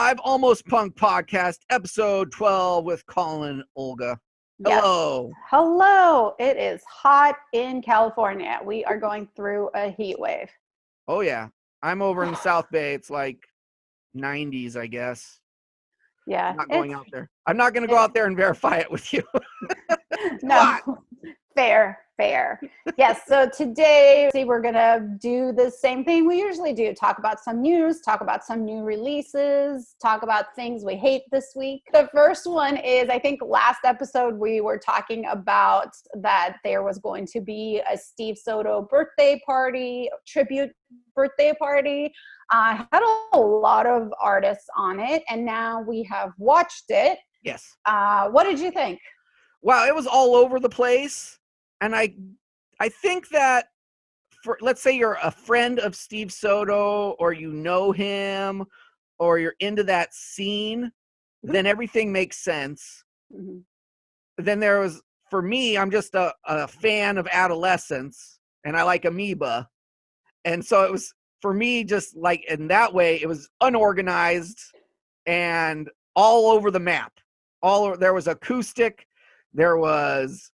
live Almost Punk podcast, episode 12 with Colin and Olga. Hello. Yes. Hello. It is hot in California. We are going through a heat wave. Oh, yeah. I'm over in the South Bay. It's like 90s, I guess. Yeah. I'm not going out there. I'm not going to go out there and verify it with you. No. Fair. Yes. So today we're going to do the same thing we usually do. Talk about some news, talk about some new releases, talk about things we hate this week. The first one is, I think last episode we were talking about that there was going to be a STEVE Soto birthday party, tribute birthday party. Had a lot of artists on it, and now we have watched it. Yes. What did you think? Wow, it was all over the place. And I think that, let's say you're a friend of STEVE Soto, or you know him, or you're into that scene, then everything makes sense. Mm-hmm. Then there was, for me, I'm just a fan of adolescence, and I like Amoeba. And so it was, for me, just like in that way, it was unorganized and all over the map. There was acoustic, there was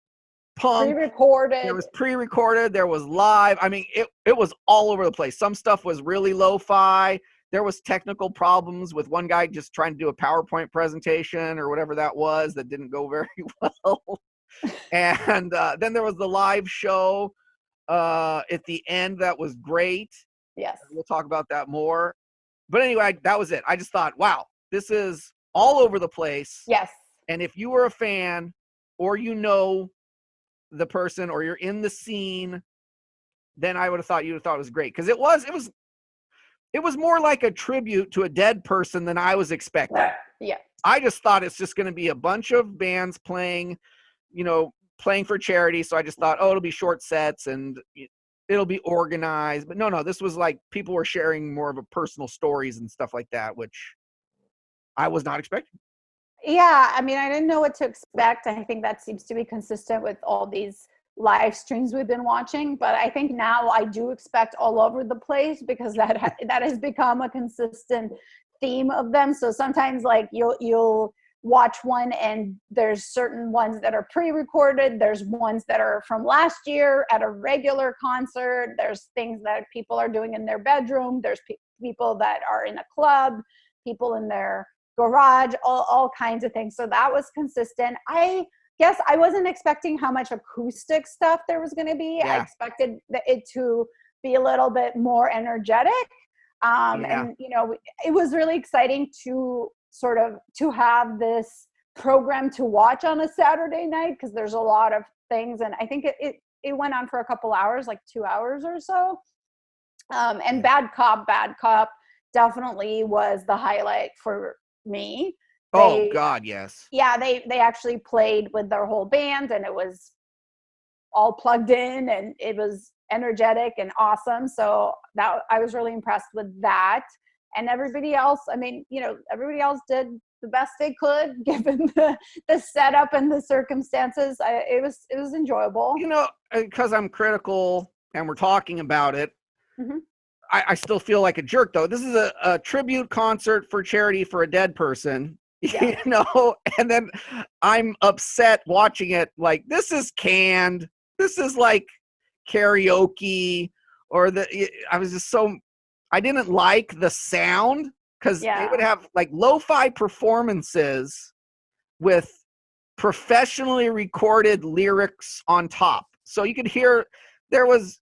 punk, pre-recorded. There was pre-recorded, there was live. I mean, it was all over the place. Some stuff was really lo-fi. There was technical problems with one guy just trying to do a PowerPoint presentation or whatever that was that didn't go very well. And then there was the live show at the end that was great. Yes. We'll talk about that more. But anyway, that was it. I just thought, wow, this is all over the place. Yes. And if you were a fan, or you know the person, or you're in the scene, then I would have thought you would have thought it was great, because it was more like a tribute to a dead person than I was expecting. Yeah. I just thought it's just going to be a bunch of bands playing for charity. So I just thought, oh, it'll be short sets and it'll be organized. But no, this was like people were sharing more of a personal stories and stuff like that, which I was not expecting. Yeah, I mean, I didn't know what to expect. I think that seems to be consistent with all these live streams we've been watching. But I think now I do expect all over the place, because that has become a consistent theme of them. So sometimes, like, you'll watch one and there's certain ones that are pre-recorded. There's ones that are from last year at a regular concert. There's things that people are doing in their bedroom. There's people that are in a club, people in their garage, all kinds of things. So that was consistent. I guess I wasn't expecting how much acoustic stuff there was going to be. Yeah. I expected it to be a little bit more energetic. And it was really exciting to have this program to watch on a Saturday night, because there's a lot of things, and I think it went on for a couple hours, like 2 hours or so. And Bad Cop definitely was the highlight for me. Oh God, yes. Yeah, they actually played with their whole band, and it was all plugged in, and it was energetic and awesome. So that I was really impressed with that. And everybody else, everybody else did the best they could given the setup and the circumstances. It was enjoyable. Because I'm critical and we're talking about it. Mm-hmm. I still feel like a jerk, though. This is a tribute concert for charity for a dead person, yeah. And then I'm upset watching it. Like, this is canned. This is like karaoke, I didn't like the sound, because they would have like lo-fi performances with professionally recorded lyrics on top. So you could hear there was,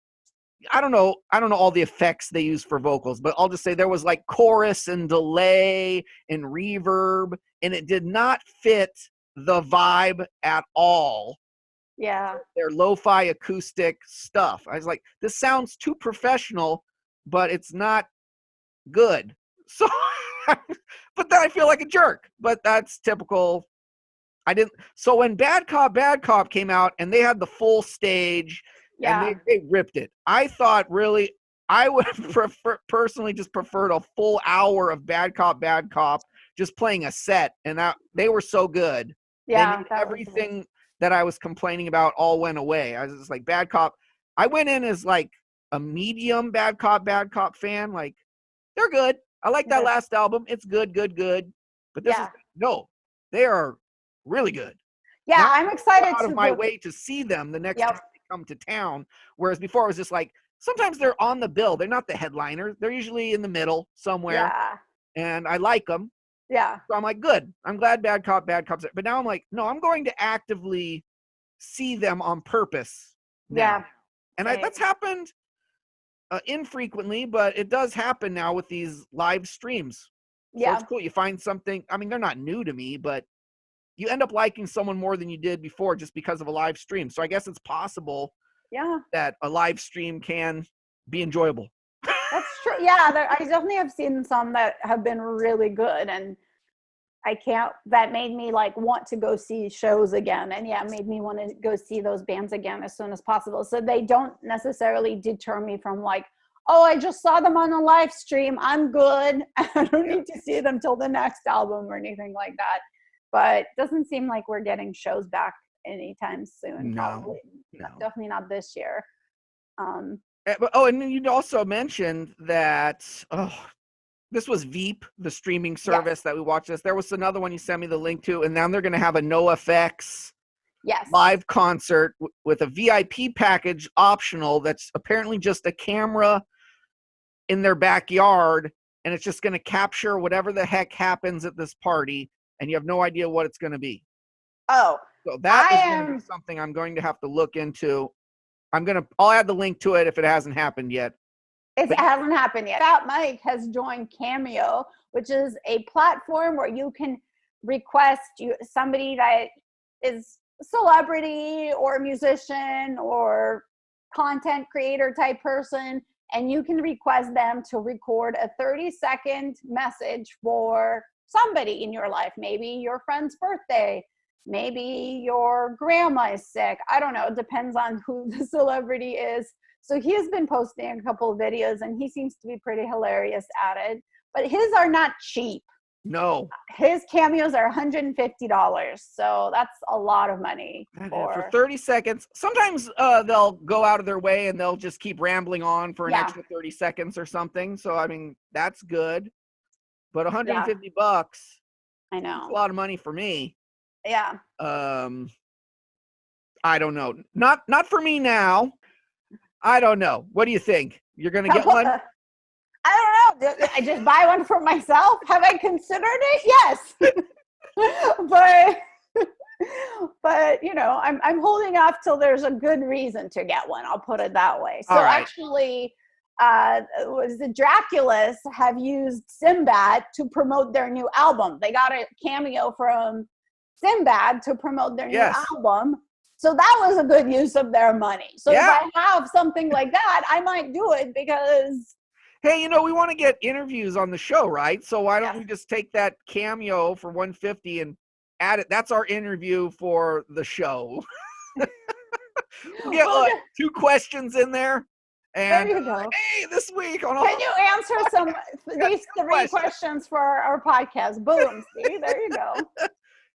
I don't know all the effects they use for vocals, but I'll just say there was like chorus and delay and reverb, and it did not fit the vibe at all. Yeah. Their lo-fi acoustic stuff. I was like, this sounds too professional, but it's not good. So, but then I feel like a jerk, but that's typical. So when Bad Cop came out and they had the full stage, and they ripped it. I thought, really, I would personally just preferred a full hour of Bad Cop just playing a set, and they were so good. Yeah, everything that I was complaining about all went away. I was just like, Bad Cop. I went in as like a medium Bad Cop fan. Like, they're good. I like that last album. It's good. But this is they are really good. Yeah, Now, I'm excited out to of my way to see them the next time they come to town. Whereas before it was just like sometimes they're on the bill. They're not the headliner. They're usually in the middle somewhere. Yeah. And I like them. Yeah. So I'm like, good. I'm glad Bad Cops. But now I'm like, no, I'm going to actively see them on purpose now. Yeah. And that's happened infrequently, but it does happen now with these live streams. So it's cool. You find something. I mean, they're not new to me, but you end up liking someone more than you did before just because of a live stream. So I guess it's possible that a live stream can be enjoyable. That's true. Yeah, I definitely have seen some that have been really good, and that made me like want to go see shows again, and made me want to go see those bands again as soon as possible. So they don't necessarily deter me from like, oh, I just saw them on a live stream, I'm good. I don't need to see them till the next album or anything like that. But it doesn't seem like we're getting shows back anytime soon. Probably definitely not this year. And you also mentioned that this was Veep, the streaming service that we watched this. There was another one you sent me the link to, and now they're going to have a NoFX live concert with a VIP package optional that's apparently just a camera in their backyard, and it's just going to capture whatever the heck happens at this party, and you have no idea what it's going to be. Oh. So that is going to be something I'm going to have to look into. I'll add the link to it if it hasn't happened yet. It hasn't happened yet. Fat Mike has joined Cameo, which is a platform where you can request somebody that is a celebrity or a musician or content creator type person, and you can request them to record a 30-second message for somebody in your life. Maybe your friend's birthday, maybe your grandma is sick. I don't know. It depends on who the celebrity is. So he has been posting a couple of videos, and he seems to be pretty hilarious at it. But his are not cheap. No. His cameos are $150. So that's a lot of money. For 30 seconds. Sometimes they'll go out of their way and they'll just keep rambling on for an extra 30 seconds or something. So, I mean, that's good. But $150, I know. That's a lot of money for me. Yeah. I don't know. Not for me now. I don't know. What do you think? You're going to get one? I don't know. I just buy one for myself. Have I considered it? Yes. but I'm holding off till there's a good reason to get one. I'll put it that way. So actually, the Draculas have used Sinbad to promote their new album. They got a cameo from Sinbad to promote their new album. So that was a good use of their money. So if I have something like that, I might do it because... Hey, we want to get interviews on the show, right? So why don't we just take that cameo for $150 and add it? That's our interview for the show. We'll get 2 questions in there. And there you go. Hey, this week on Can you answer these 3 questions for our podcast? Boom. See, there you go.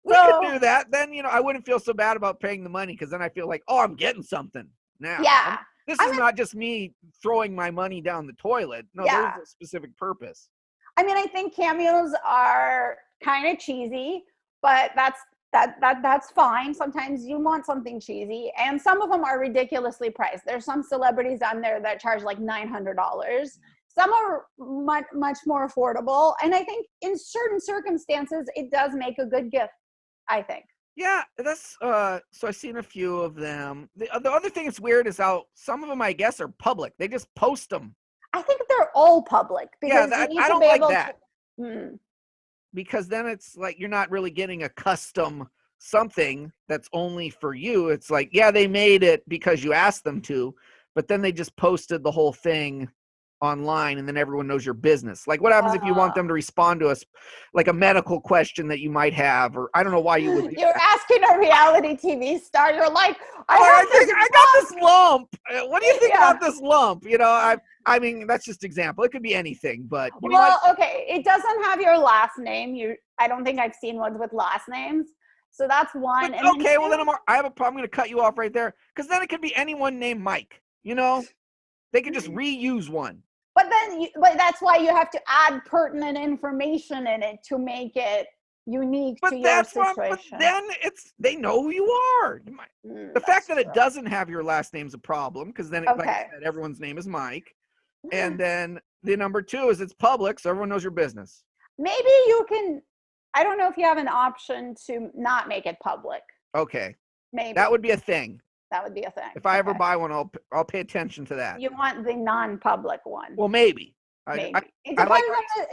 We could do that. Then, I wouldn't feel so bad about paying the money because then I feel like, oh, I'm getting something now. Yeah. This is not just me throwing my money down the toilet. No, there's a specific purpose. I mean, I think cameos are kind of cheesy, but that's fine. Sometimes you want something cheesy, and some of them are ridiculously priced. There's some celebrities on there that charge like $900. Some are much more affordable, and I think in certain circumstances, it does make a good gift, I think. Yeah, that's so I've seen a few of them. The other thing that's weird is how some of them, I guess, are public. They just post them. I think they're all public because I don't like that. Because then it's like you're not really getting a custom something that's only for you. It's like, they made it because you asked them to, but then they just posted the whole thing online and then everyone knows your business. Like what happens if you want them to respond to us like a medical question that you might have, or I don't know why you would do You're asking a reality TV star. You're like, I got this lump. What do you think about this lump? I mean, that's just example. It could be anything, but okay. It doesn't have your last name. I don't think I've seen ones with last names. So that's one. But, then I'm going to cut you off right there because then it could be anyone named Mike. They could just reuse one. But then, but that's why you have to add pertinent information in it to make it unique to your situation. But then they know who you are. The fact that it doesn't have your last name's a problem, because then, like I said, everyone's name is Mike. And then the number two is it's public, so everyone knows your business. Maybe you can, I don't know if you have an option to not make it public. Okay. Maybe. That would be a thing. That would be a thing. If I ever buy one, I'll pay attention to that. You want the non-public one. Well, maybe. Maybe. I like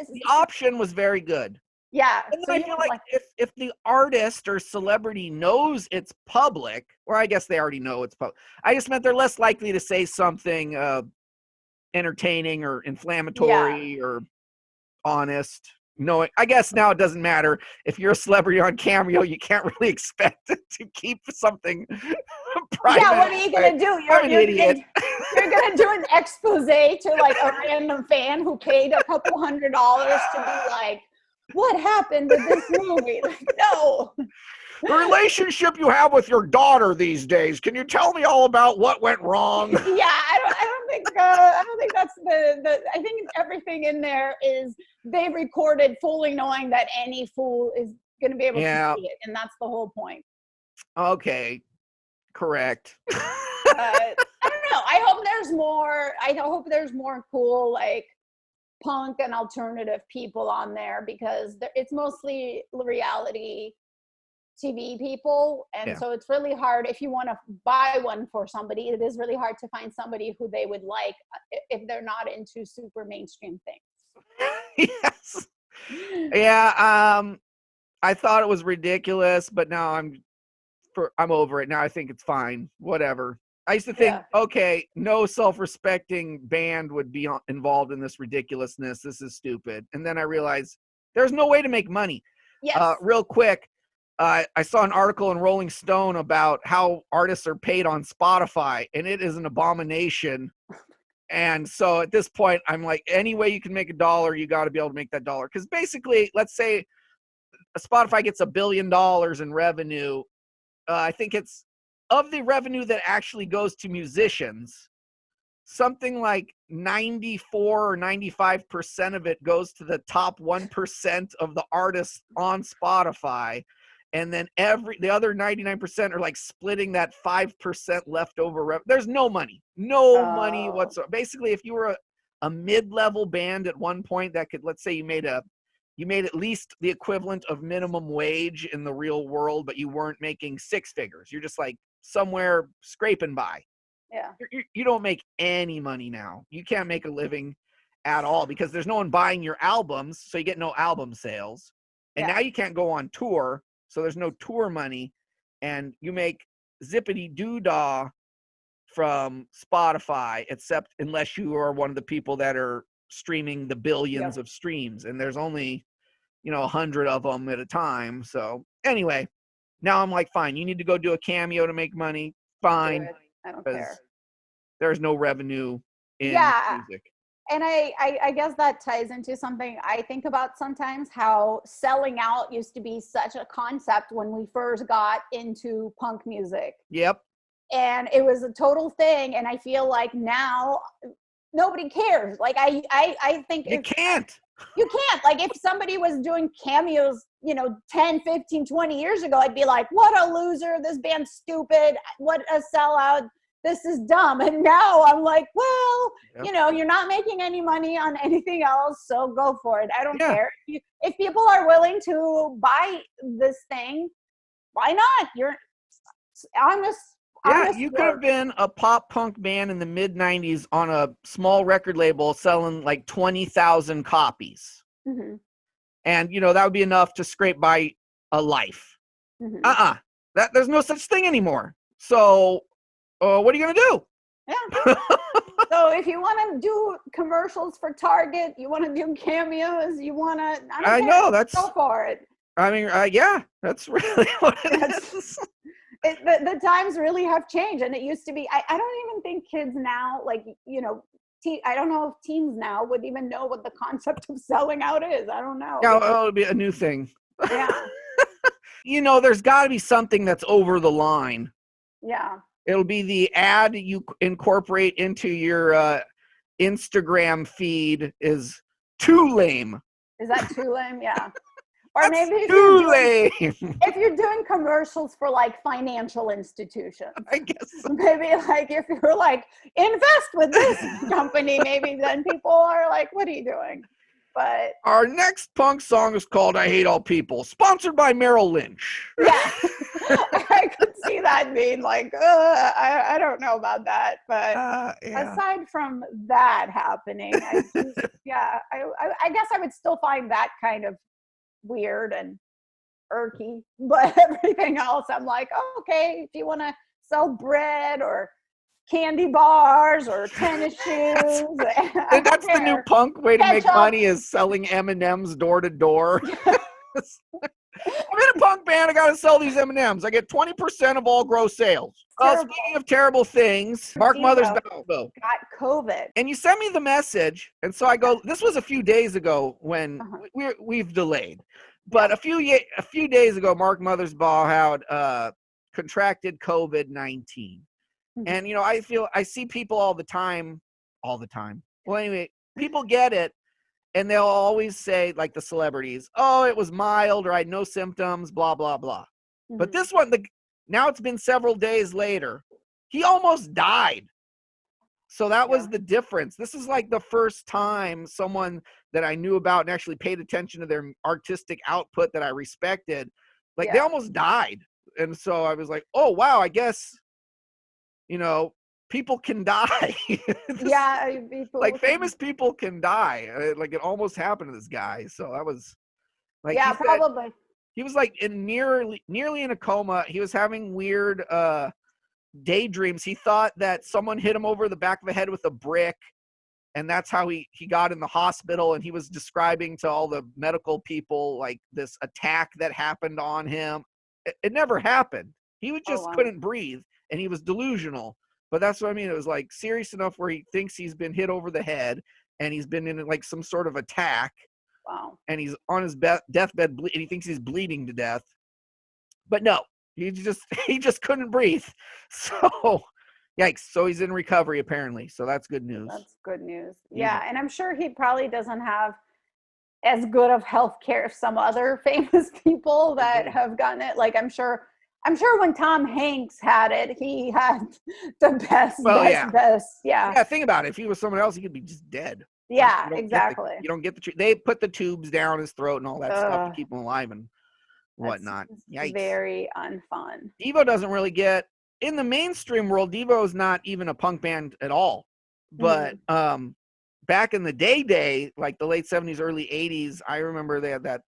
the option was very good. Yeah. And then I feel like if the artist or celebrity knows it's public, or I guess they already know it's public, I just meant they're less likely to say something entertaining or inflammatory or honest. No, I guess now it doesn't matter. If you're a celebrity on Cameo, you can't really expect it to keep something private. Yeah, what are you going to do? I'm an idiot. You're going to do an expose to like a random fan who paid a couple $100 to be like, what happened with this movie? Like, no. The relationship you have with your daughter these days. Can you tell me all about what went wrong? Yeah, I don't think that's the. I think everything in there is they recorded fully knowing that any fool is going to be able to see it, and that's the whole point. Okay, correct. I don't know. I hope there's more. I hope there's more cool like punk and alternative people on there, because it's mostly reality TV people, and so it's really hard if you want to buy one for somebody. It is really hard to find somebody who they would like if they're not into super mainstream things. Yes. Yeah. I thought it was ridiculous, but now I'm over it now. I think it's fine. Whatever. I used to think, okay, no self-respecting band would be involved in this ridiculousness. This is stupid. And then I realized there's no way to make money. Yes. Real quick. I saw an article in Rolling Stone about how artists are paid on Spotify, and it is an abomination. And so at this point, I'm like, any way you can make $1, you got to be able to make that $1. Because basically, let's say Spotify gets $1 billion in revenue. I think it's of the revenue that actually goes to musicians, something like 94 or 95% of it goes to the top 1% of the artists on Spotify. And then the other 99% are like splitting that 5% leftover. There's no money, money whatsoever. Basically, if you were a mid-level band at one point that could, let's say you made at least the equivalent of minimum wage in the real world, but you weren't making six figures. You're just like somewhere scraping by. Yeah. You don't make any money now. You can't make a living at all because there's no one buying your albums, so you get no album sales. And now you can't go on tour. So there's no tour money, and you make zippity doo-dah from Spotify, except unless you are one of the people that are streaming the billions of streams, and there's only, 100 of them at a time. So anyway, now I'm like, fine, you need to go do a Cameo to make money. Fine. I don't care. There's no revenue in music. And I guess that ties into something I think about sometimes, how selling out used to be such a concept when we first got into punk music. Yep. And it was a total thing. And I feel like now nobody cares. Like I think you can't. Like if somebody was doing cameos, 10, 15, 20 years ago, I'd be like, what a loser. This band's stupid. What a sellout. This is dumb. And now I'm like, well, you're not making any money on anything else, so go for it. I don't care. If people are willing to buy this thing, why not? You could have been a pop punk band in the mid 90s on a small record label selling like 20,000 copies. Mm-hmm. And, that would be enough to scrape by a life. Mm-hmm. There's no such thing anymore. So what are you going to do? Yeah. So if you want to do commercials for Target, you want to do cameos, you want to, I know, go for it. I mean, that's really what it is. The times really have changed. And it used to be, I don't even think kids now, like, I don't know if teens now would even know what the concept of selling out is. I don't know. Yeah, it'll be a new thing. Yeah. There's got to be something that's over the line. Yeah. It'll be the ad you incorporate into your Instagram feed is too lame. Is that too lame? Yeah. Or That's maybe too lame. if you're doing commercials for like financial institutions, I guess so. maybe like if you're like invest with this company, maybe then people are like, what are you doing? But Our next punk song is called I Hate All People, sponsored by Merrill Lynch. yeah, I could see that being like, I don't know about that. But Yeah. aside from that happening, I guess I would still find that kind of weird and irky, but everything else I'm like, oh, okay, if you want to sell bread or candy bars or tennis shoes, And that's the new punk way to make money, is selling M&Ms door to door. I'm in a punk band, I gotta sell these M&Ms. I get 20% of all gross sales. Speaking of terrible things, Mark Mothersbaugh got COVID. And you sent me the message, and so I go, this was a few days ago when we've delayed. But a few days ago, Mark Mothersbaugh had contracted COVID-19. And, you know, I see people all the time. Well, anyway, people get it, and they'll always say, like the celebrities, oh, it was mild, or I had no symptoms, blah, blah, blah. But this one, now it's been several days later, he almost died. So that was the difference. This is like the first time someone that I knew about and actually paid attention to their artistic output that I respected, like they almost died. And so I was like, oh, wow, I guess, you know, people can die. Like famous people can die. Like it almost happened to this guy. So that was like, probably. He was like nearly in a coma. He was having weird daydreams. He thought that someone hit him over the back of the head with a brick, and that's how he got in the hospital. And he was describing to all the medical people like this attack that happened on him. It never happened. He was just couldn't breathe, and he was delusional. But that's what I mean. It was like serious enough where he thinks he's been hit over the head, and he's been in like some sort of attack. Wow. And he's on his deathbed, and he thinks he's bleeding to death. But no, he just couldn't breathe. So, yikes. So he's in recovery apparently. So that's good news. That's good news. Yeah, and I'm sure he probably doesn't have as good of health care as some other famous people that have gotten it. Like I'm sure when Tom Hanks had it, he had the best. Yeah, think about it. If he was someone else, he could be just dead. Yeah, exactly. You don't get they put the tubes down his throat and all that stuff to keep him alive and whatnot. Yikes. Very unfun. DEVO doesn't really get in the mainstream world. DEVO is not even a punk band at all. But back in the day, like the late 70s, early 80s, I remember they had that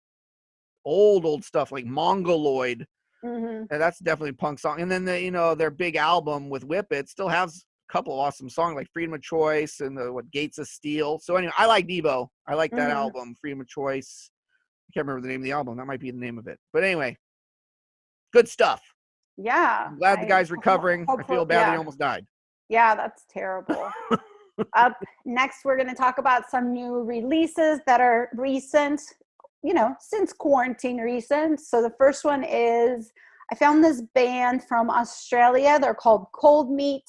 old stuff like Mongoloid. And that's definitely a punk song. And then their big album with Whip It still has a couple awesome songs like Freedom of Choice and Gates of Steel. So anyway, I like DEVO. I like that album, Freedom of Choice. I can't remember the name of the album. That might be the name of it. But anyway, good stuff. Yeah. I'm glad the guy's recovering. I feel bad he almost died. Yeah, that's terrible. Up next, we're going to talk about some new releases that are recent, since quarantine recent. So the first one is, I found this band from Australia. They're called Cold Meat,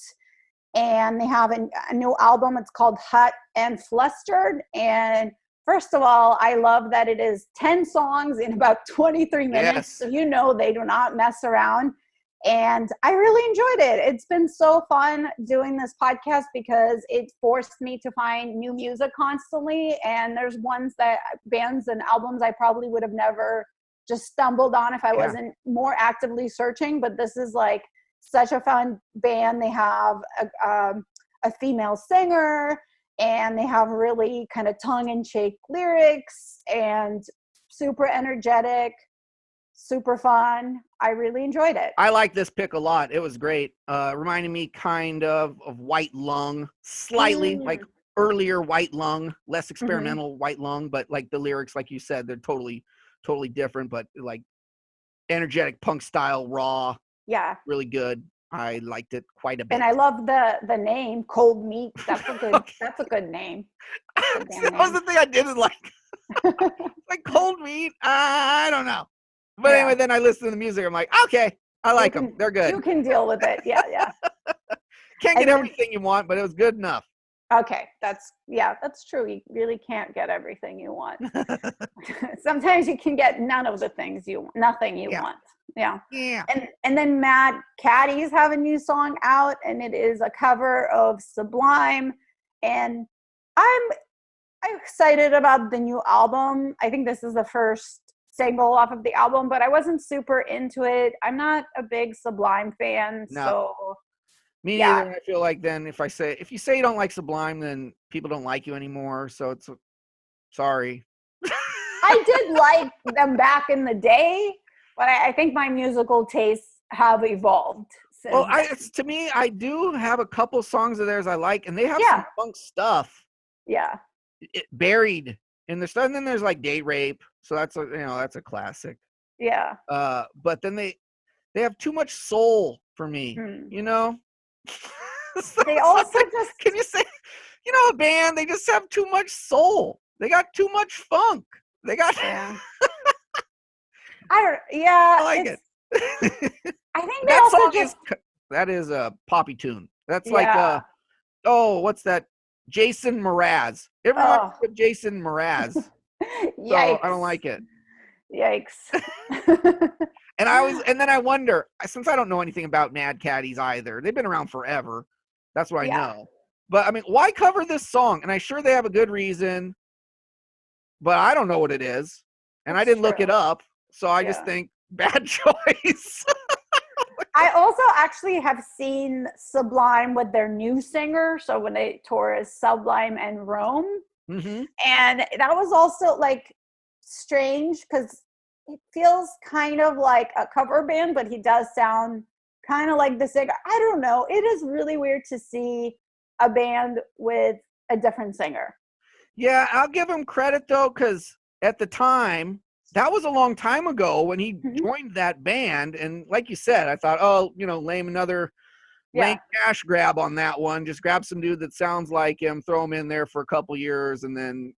and they have a new album. It's called Hot and Flustered. And first of all, I love that it is 10 songs in about 23 minutes. Yes. So they do not mess around. And I really enjoyed it. It's been so fun doing this podcast because it forced me to find new music constantly. And there's bands and albums I probably would have never just stumbled on if I wasn't more actively searching. But this is like such a fun band. They have a female singer, and they have really kind of tongue-in-cheek lyrics and super energetic, super fun. I really enjoyed it. I like this pick a lot. It was great. Reminded me kind of White Lung, slightly like earlier White Lung, less experimental White Lung, but like the lyrics, like you said, they're totally different, but like energetic punk style, raw. Yeah. Really good. I liked it quite a bit. And I love the name Cold Meat. That's a good that's a good name. That was the thing I didn't like. Like Cold Meat, I don't know. But anyway, then I listened to the music. I'm like, okay, I like them. They're good. You can deal with it. Yeah. Can't get everything you want, but it was good enough. Okay, that's true. You really can't get everything you want. Sometimes you can get nothing you Yeah. want. Yeah. Yeah. And then Caddies have a new song out, and it is a cover of Sublime. And I'm excited about the new album. I think this is the first single off of the album, but I wasn't super into it. I'm not a big Sublime fan, No. so Me yeah. neither. I feel like then if you say you don't like Sublime, then people don't like you anymore. So it's sorry. I did like them back in the day, but I think my musical tastes have evolved Well, since then. to me, I do have a couple songs of theirs I like, and they have some Yeah. funk stuff Yeah. buried in their stuff. And then there's like Date Rape, so that's a classic. Yeah. But then they have too much soul for me, Hmm. you know. They also just Can you say, a band, they just have too much soul. They got too much funk. They got. yeah. Yeah, I like it's it. I think they That also song just that is a poppy tune. That's like yeah. what's that? Jason Mraz. It reminds Oh, me of Jason Mraz. So I don't yikes. like it. Yikes. And then I wonder, since I don't know anything about Mad Caddies either, they've been around forever. That's what I Yeah. know. But I mean, why cover this song? And I'm sure they have a good reason, but I don't know what it is. And I That's didn't look it true. up. So I just Yeah. think bad choice. I also actually have seen Sublime with their new singer. So when they tour as Sublime and Rome. Mm-hmm. And that was also like strange because it feels kind of like a cover band, but he does sound kind of like the singer. I don't know. It is really weird to see a band with a different singer. Yeah, I'll give him credit though, because at the time, that was a long time ago when he Mhm. joined that band. And like you said, I thought, oh, another lame Yeah. cash grab on that one. Just grab some dude that sounds like him, throw him in there for a couple years, and then,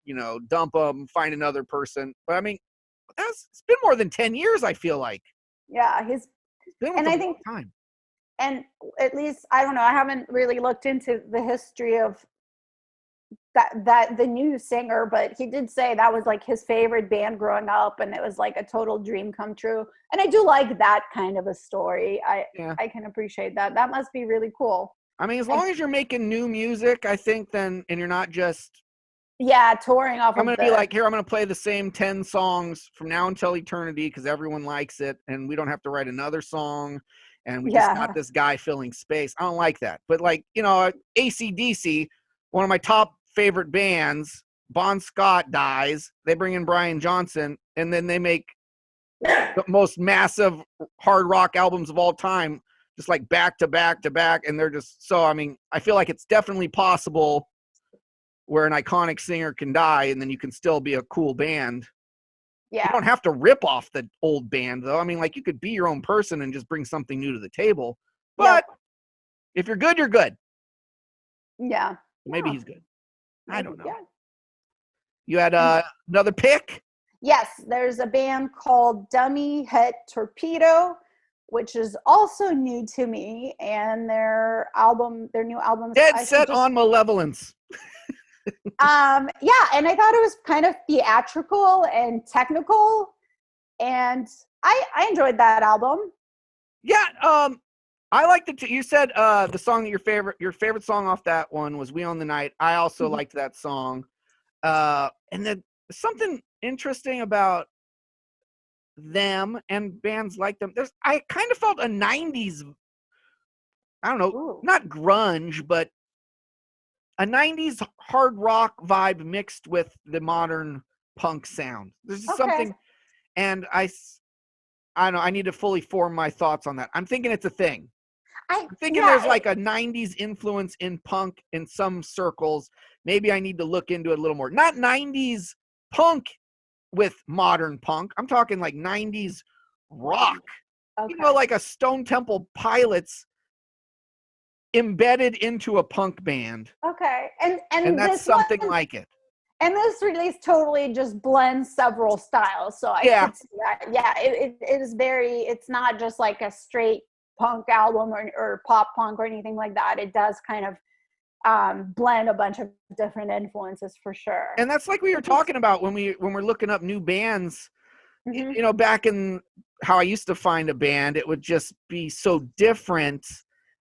dump him, find another person. But I mean, it's been more than 10 years, I feel like. Yeah. It's been with And them I a long think, time. and at least, I don't know, I haven't really looked into the history of that the new singer, but he did say that was like his favorite band growing up, and it was like a total dream come true. And I do like that kind of a story. Yeah. I can appreciate that. That must be really cool. I mean, as Like, long as you're making new music, I think then, and you're not just, yeah, touring off I'm of going to be the like, here, I'm going to play the same 10 songs from now until eternity because everyone likes it and we don't have to write another song and we just got yeah. this guy filling space. I don't like that. But like, AC/DC, one of my top favorite bands, Bon Scott dies. They bring in Brian Johnson and then they make the most massive hard rock albums of all time, just like back to back to back. And they're just, so, I mean, I feel like it's definitely possible where an iconic singer can die and then you can still be a cool band. You Yeah. don't have to rip off the old band though. I mean, like you could be your own person and just bring something new to the table. But Yep. if you're good, you're good. Yeah. Maybe Yeah. he's good. I Maybe. don't know. Yeah. You had another pick? Yes, there's a band called Dummy HEAD Torpedo, which is also new to me, and their new album is Dead actually set just on Malevolence. yeah, and I thought it was kind of theatrical and technical, and I enjoyed that album. Yeah, I liked it. You said the song that your favorite song off that one was "We Own the Night." I also liked that song. And then something interesting about them and bands like them. I kind of felt a '90s, I don't know, Ooh. not grunge, but a '90s hard rock vibe mixed with the modern punk sound. There's just Okay. something, and I don't know. I need to fully form my thoughts on that. I'm thinking it's a thing. I'm thinking there's like a '90s influence in punk in some circles. Maybe I need to look into it a little more. Not '90s punk with modern punk. I'm talking like '90s rock. Okay. Like a Stone Temple Pilots embedded into a punk band. Okay. And And that's this something one like it. and this release totally just blends several styles, so I Yeah. could see that. Yeah, it is very. It's not just like a straight punk album or pop punk or anything like that. It does kind of blend a bunch of different influences for sure. And that's like we were talking about when we're looking up new bands. Mhm. You know, back in how I used to find a band, it would just be so different.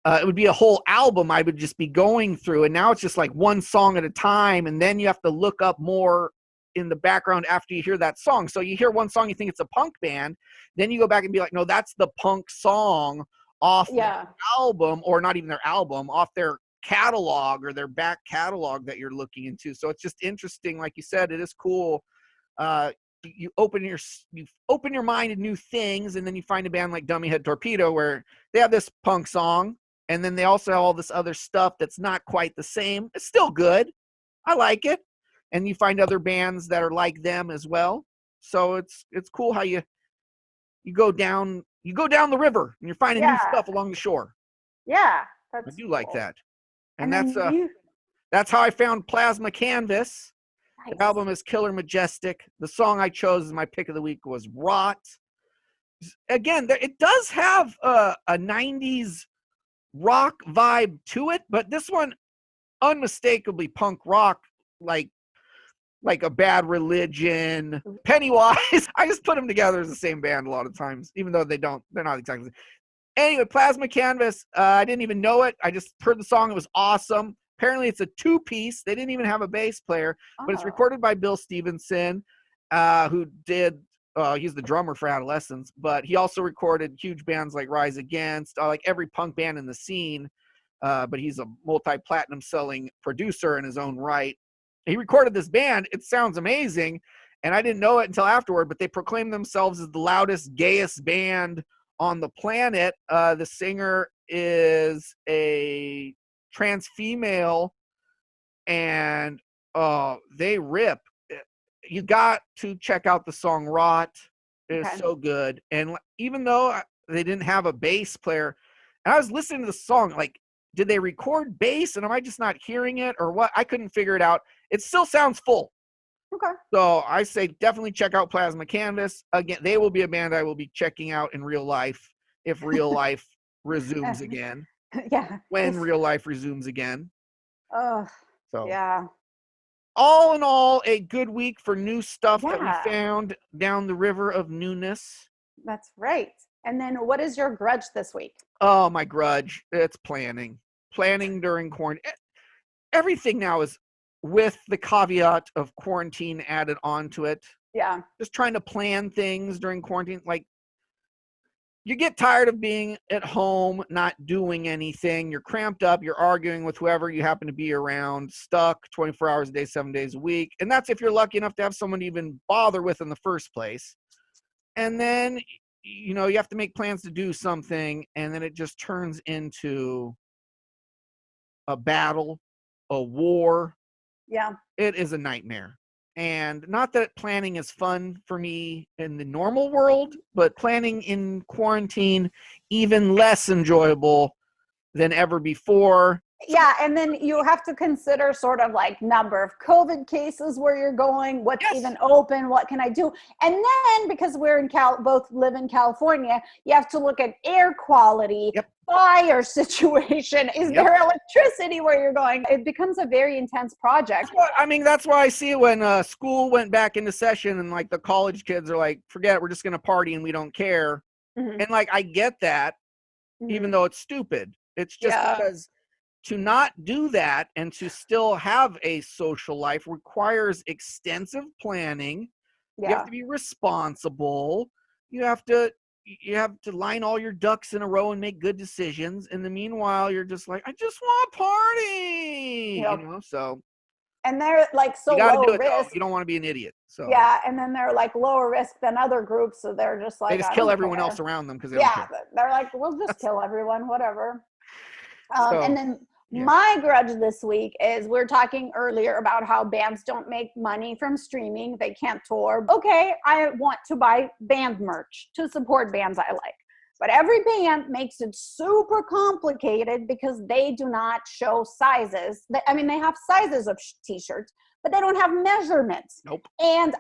It would be a whole album I would just be going through, and now it's just like one song at a time, and then you have to look up more in the background after you hear that song. So you hear one song, you think it's a punk band, then you go back and be like, no, that's the punk song off Yeah. their album, or not even their album, off their catalog or their back catalog that you're looking into. So it's just interesting. Like you said, it is cool. You open your mind to new things, and then you find a band like Dummy Head Torpedo where they have this punk song, and then they also have all this other stuff that's not quite the same. It's still good. I like it. And you find other bands that are like them as well. So it's cool how you go down the river and you're finding new Yeah. stuff along the shore. Yeah. I That's do like cool. that. And And then that's how I found Plasma Canvas. nice. The album is Killer Majestic. The song I chose as my pick of the week was Rot. Again, it does have a 90s rock vibe to it, but this one unmistakably punk rock, like a Bad Religion, Pennywise. I just put them together as the same band a lot of times, even though they're not exactly. Anyway, Plasma Canvas, I didn't even know it. I just heard the song. It was awesome. Apparently it's a 2-piece. They didn't even have a bass player, but it's recorded by Bill Stevenson, who did, he's the drummer for Adolescence, but he also recorded huge bands like Rise Against, like every punk band in the scene, but he's a multi-platinum selling producer in his own right. He recorded this band. It sounds amazing, and I didn't know it until afterward, but they proclaim themselves as the loudest, gayest band on the planet. The singer is a trans female, and they rip. You got to check out the song Rot. It is so good. And even though they didn't have a bass player, and I was listening to the song, like, did they record bass and am I just not hearing it or what? I couldn't figure it out. It still sounds full. Okay. So I say definitely check out Plasma Canvas. Again, they will be a band I will be checking out in real life if real life resumes again. Yeah. When real life resumes again. Oh, So yeah. all in all, a good week for new stuff that we Yeah. found down the river of newness. That's right. And then what is your grudge this week? Oh, my grudge. It's planning. Planning during quarantine. Everything now is with the caveat of quarantine added onto it. Yeah. Just trying to plan things during quarantine. Like, you get tired of being at home, not doing anything. You're cramped up. You're arguing with whoever you happen to be around, stuck 24 hours a day, 7 days a week. And that's if you're lucky enough to have someone to even bother with in the first place. And then, you have to make plans to do something, and then it just turns into a battle, a war. Yeah. It is a nightmare. And not that planning is fun for me in the normal world, but planning in quarantine, even less enjoyable than ever before. Yeah, and then you have to consider sort of like number of COVID cases where you're going, what's even open, what can I do? And then because we're in both live in California, you have to look at air quality, fire situation. Is there electricity where you're going? It becomes a very intense project. That's why I see it when school went back into session and like the college kids are like, forget it, we're just going to party and we don't care. Mm-hmm. And like, I get that, even though it's stupid. It's just because to not do that and to still have a social life requires extensive planning. Yeah. You have to be responsible. You have to line all your ducks in a row and make good decisions. In the meanwhile, you're just like, I just want to party, so. And they're like so low risk. Though. You don't want to be an idiot. So yeah, and then they're like lower risk than other groups, so they're just like they just kill everyone else around them because they don't care. They're like, we'll just kill everyone, whatever. And then my grudge this week is we're talking earlier about how bands don't make money from streaming. They can't tour. Okay, I want to buy band merch to support bands I like. But every band makes it super complicated because they do not show sizes. They have sizes of t-shirts, but they don't have measurements. Nope. And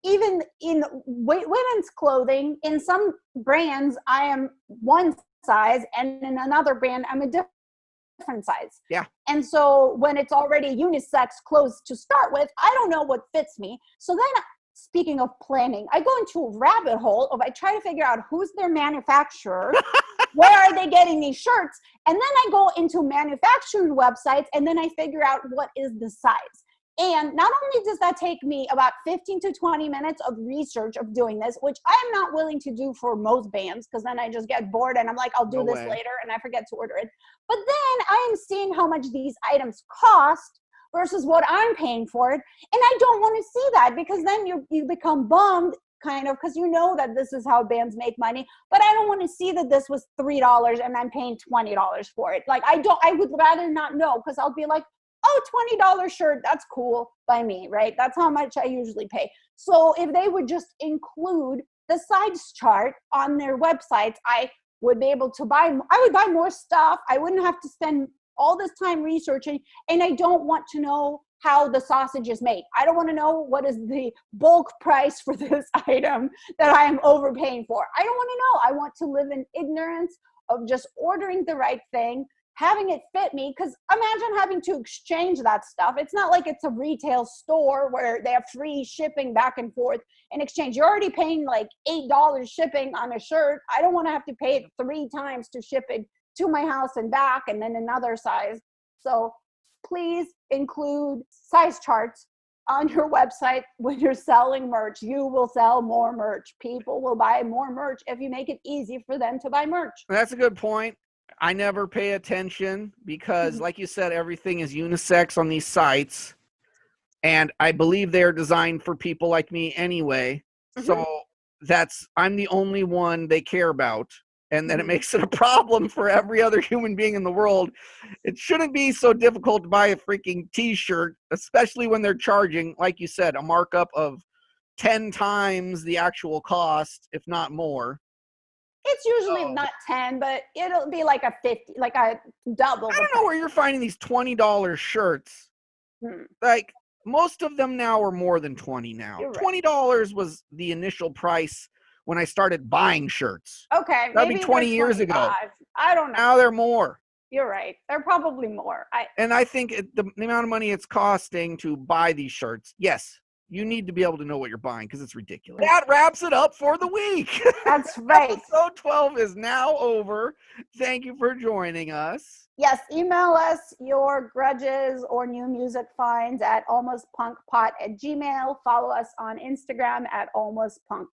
even in women's clothing, in some brands, I am one size, and in another brand, I'm a different different size. Yeah. And so when it's already unisex clothes to start with, I don't know what fits me. So then, speaking of planning, I go into a rabbit hole of I try to figure out who's their manufacturer, where are they getting these shirts, and then I go into manufacturing websites, and then I figure out what is the size. And not only does that take me about 15 to 20 minutes of research of doing this, which I'm not willing to do for most bands, because then I just get bored and I'm like, I'll do this later, and I forget to order it. But then I am seeing how much these items cost versus what I'm paying for it. And I don't want to see that, because then you become bummed, kind of, because you know that this is how bands make money. But I don't want to see that this was $3 and I'm paying $20 for it. Like, I would rather not know, because I'll be like, oh, $20 shirt, that's cool by me, right? That's how much I usually pay. So if they would just include the size chart on their websites, I would be able to I would buy more stuff. I wouldn't have to spend all this time researching, and I don't want to know how the sausage is made. I don't want to know what is the bulk price for this item that I am overpaying for. I don't want to know. I want to live in ignorance of just ordering the right thing, having it fit me, because imagine having to exchange that stuff. It's not like it's a retail store where they have free shipping back and forth in exchange. You're already paying like $8 shipping on a shirt. I don't want to have to pay it 3 times to ship it to my house and back, and then another size. So please include size charts on your website when you're selling merch. You will sell more merch. People will buy more merch if you make it easy for them to buy merch. That's a good point. I never pay attention because, like you said, everything is unisex on these sites. And I believe they're designed for people like me anyway. So I'm the only one they care about. And then it makes it a problem for every other human being in the world. It shouldn't be so difficult to buy a freaking t-shirt, especially when they're charging, like you said, a markup of 10 times the actual cost, if not more. It's usually not 10, but it'll be like a 50, like a double. I don't know where you're finding these $20 shirts. Like, most of them now are more than 20 now. You're right. $20 was the initial price when I started buying shirts. Okay, That'd maybe be 20 years ago. I don't know. Now they're more. You're right. They're probably more. And I think the amount of money it's costing to buy these shirts, yes, you need to be able to know what you're buying, because it's ridiculous. That wraps it up for the week. That's right. Episode 12 is now over. Thank you for joining us. Yes, email us your grudges or new music finds at almostpunkpot@gmail.com. Follow us on Instagram at almostpunk.